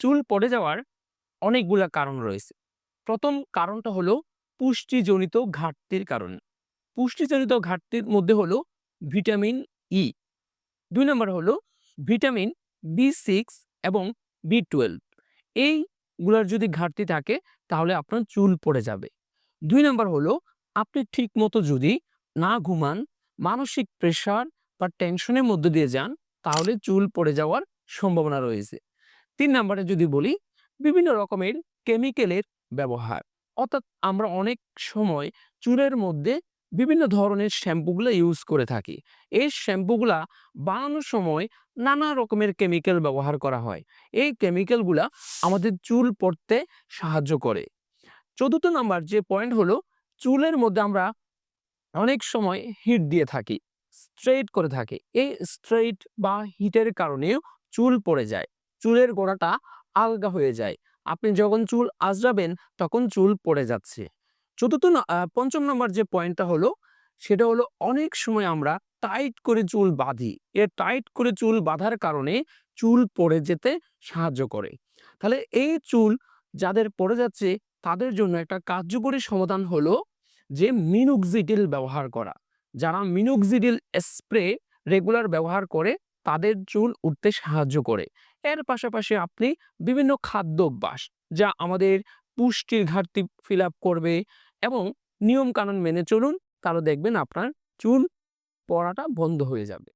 চুল পড়ে যাওয়ার অনেকগুলা কারণ রয়েছে। প্রথম কারণটা হলো পুষ্টিজনিত ঘাটতির কারণে। পুষ্টিজনিত ঘাটতির মধ্যে হলো ভিটামিন ই। ২ নম্বর হলো ভিটামিন B6 এবং B12। এইগুলার যদি ঘাটতি থাকে তাহলে আপনার চুল পড়ে যাবে। ২ নম্বর হলো আপনি ঠিকমতো যদি না ঘুমান, মানসিক প্রেশার বা টেনশনের মধ্য দিয়ে যান, তাহলে চুল পড়ে যাওয়ার সম্ভাবনা রয়েছে। ৩ নাম্বারে যদি বলি, বিভিন্ন রকমের কেমিক্যালের ব্যবহার। অর্থাৎ আমরা অনেক সময় চুলের মধ্যে বিভিন্ন ধরনের শ্যাম্পুগুলা ইউজ করে থাকি। এই শ্যাম্পুগুলা বানানোর সময় নানা রকমের কেমিক্যাল ব্যবহার করা হয়। এই কেমিক্যালগুলা আমাদের চুল পড়তে সাহায্য করে। ৪র্থ নাম্বার যে পয়েন্ট হলো, চুলের মধ্যে আমরা অনেক সময় হিট দিয়ে থাকি, স্ট্রেইট করে থাকি। এই স্ট্রেইট বা হিটের কারণেও চুল পড়ে যায়। চুলের গোড়াটা আলগা হয়ে যায়। আপনি যখন চুল আঁচড়াবেন তখন চুল পড়ে যাচ্ছে। ৫ম নম্বর যে পয়েন্টটা হলো, সেটা হলো অনেক সময় আমরা টাইট করে চুল বাঁধি। এ টাইট করে চুল বাঁধার কারণে চুল পড়ে যেতে সাহায্য করে। তাহলে এই চুল যাদের পড়ে যাচ্ছে তাদের জন্য একটা কার্যকরী সমাধান হলো যে মিনোক্সিডিল ব্যবহার করা। যারা মিনোক্সিডিল স্প্রে রেগুলার ব্যবহার করে তাদের চুল উঠতে সাহায্য করে। এর পাশাপাশি আপনি বিভিন্ন খাদ্যাভ্যাস যা আমাদের পুষ্টির ঘাটতি ফিল আপ করবে এবং নিয়ম কানুন মেনে চলুন, তাহলে দেখবেন আপনার চুল পড়াটা বন্ধ হয়ে যাবে।